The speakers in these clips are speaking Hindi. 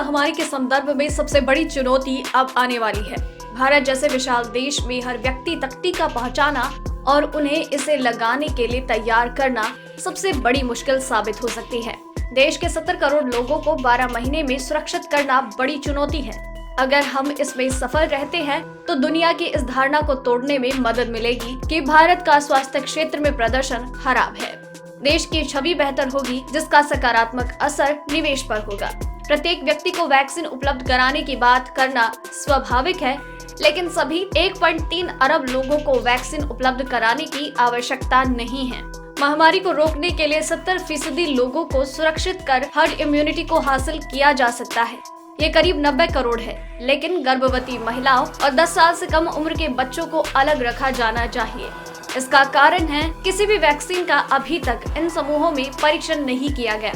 महामारी के संदर्भ में सबसे बड़ी चुनौती अब आने वाली है। भारत जैसे विशाल देश में हर व्यक्ति तक टीका पहुंचाना और उन्हें इसे लगाने के लिए तैयार करना सबसे बड़ी मुश्किल साबित हो सकती है। देश के 70 करोड़ लोगों को 12 महीने में सुरक्षित करना बड़ी चुनौती है। अगर हम इसमें सफल रहते हैं तो दुनिया की इस धारणा को तोड़ने में मदद मिलेगी कि भारत का स्वास्थ्य क्षेत्र में प्रदर्शन खराब है। देश की छवि बेहतर होगी, जिसका सकारात्मक असर निवेश पर होगा। प्रत्येक व्यक्ति को वैक्सीन उपलब्ध कराने की बात करना स्वाभाविक है, लेकिन सभी 1.3 अरब लोगों को वैक्सीन उपलब्ध कराने की आवश्यकता नहीं है। महामारी को रोकने के लिए 70% लोगों को सुरक्षित कर हर्ड इम्यूनिटी को हासिल किया जा सकता है। ये करीब 90 करोड़ है, लेकिन गर्भवती महिलाओं और 10 साल से कम उम्र के बच्चों को अलग रखा जाना चाहिए। इसका कारण है किसी भी वैक्सीन का अभी तक इन समूहों में परीक्षण नहीं किया गया।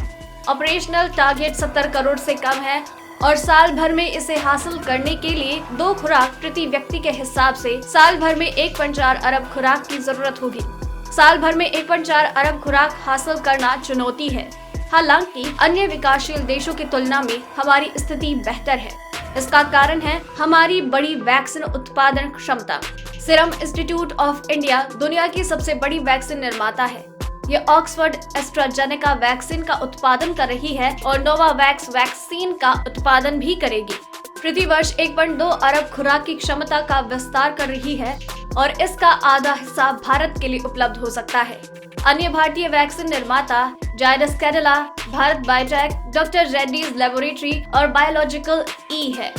ऑपरेशनल टारगेट 70 करोड़ से कम है और साल भर में इसे हासिल करने के लिए 2 खुराक प्रति व्यक्ति के हिसाब से साल भर में 1.4 अरब खुराक की जरूरत होगी। साल भर में 1.4 अरब खुराक हासिल करना चुनौती है। हालांकि अन्य विकासशील देशों की तुलना में हमारी स्थिति बेहतर है। इसका कारण है हमारी बड़ी वैक्सीन उत्पादन क्षमता। सीरम इंस्टीट्यूट ऑफ इंडिया दुनिया की सबसे बड़ी वैक्सीन निर्माता है। ये ऑक्सफोर्ड एस्ट्राजेनेका वैक्सीन का उत्पादन कर रही है और नोवावैक्स वैक्सीन का उत्पादन भी करेगी। प्रति वर्ष 1.2 अरब खुराक की क्षमता का विस्तार कर रही है और इसका आधा हिस्सा भारत के लिए उपलब्ध हो सकता है। अन्य भारतीय वैक्सीन निर्माता Zydus Cadila, Bharat biotech, doctor Reddy's laboratory और बायोलॉजिकल ई है।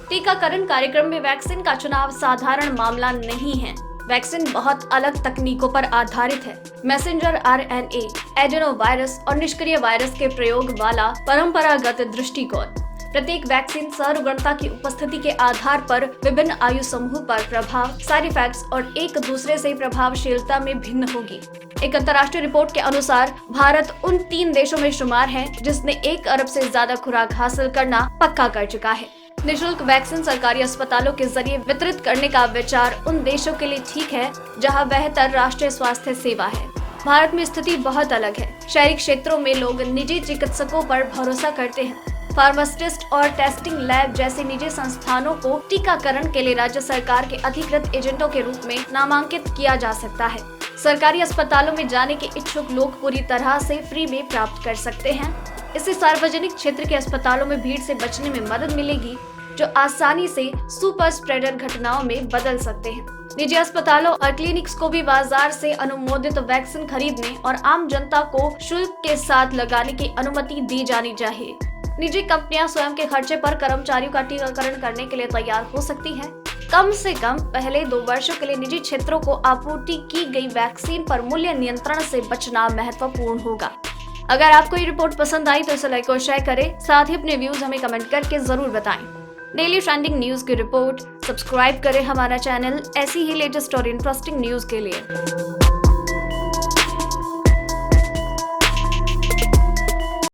टीकाकरण कार्यक्रम में वैक्सीन का चुनाव साधारण मामला नहीं है। वैक्सीन बहुत अलग तकनीकों पर आधारित है। मैसेंजर आरएनए, एडेनोवायरस और निष्क्रिय वायरस के प्रयोग वाला परंपरागत दृष्टिकोण। प्रत्येक वैक्सीन सरुग्णता की उपस्थिति के आधार पर विभिन्न आयु समूह पर प्रभाव, साइड इफेक्ट्स और एक दूसरे से प्रभावशीलता में भिन्न होगी। एक अंतर्राष्ट्रीय रिपोर्ट के अनुसार भारत उन 3 देशों में शुमार है जिसने 1 अरब से ज्यादा खुराक हासिल करना पक्का कर चुका है। निःशुल्क वैक्सीन सरकारी अस्पतालों के जरिए वितरित करने का विचार उन देशों के लिए ठीक है जहां बेहतर राष्ट्रीय स्वास्थ्य सेवा है। भारत में स्थिति बहुत अलग है। शहरी क्षेत्रों में लोग निजी चिकित्सकों पर भरोसा करते हैं। फार्मासिस्ट और टेस्टिंग लैब जैसे निजी संस्थानों को टीकाकरण के लिए राज्य सरकार के अधिकृत एजेंटों के रूप में नामांकित किया जा सकता है। सरकारी अस्पतालों में जाने के इच्छुक लोग पूरी तरह से फ्री में प्राप्त कर सकते हैं। इससे सार्वजनिक क्षेत्र के अस्पतालों में भीड़ से बचने में मदद मिलेगी, जो आसानी से सुपर स्प्रेडर घटनाओं में बदल सकते हैं। निजी अस्पतालों और क्लिनिक्स को भी बाजार से अनुमोदित वैक्सीन खरीदने और आम जनता को शुल्क के साथ लगाने की अनुमति दी जानी चाहिए। निजी कंपनियां स्वयं के खर्चे पर कर्मचारियों का टीकाकरण करने के लिए तैयार हो सकती हैं। कम से कम पहले 2 वर्षों के लिए निजी क्षेत्रों को आपूर्ति की गई वैक्सीन पर मूल्य नियंत्रण से बचना महत्वपूर्ण होगा। अगर आपको ये रिपोर्ट पसंद आई तो इसे लाइक और शेयर करें। साथ ही अपने व्यूज हमें कमेंट करके जरूर बताएं। डेली ट्रेंडिंग न्यूज की रिपोर्ट सब्सक्राइब करें हमारा चैनल ऐसी ही लेटेस्ट और इंटरेस्टिंग न्यूज के लिए।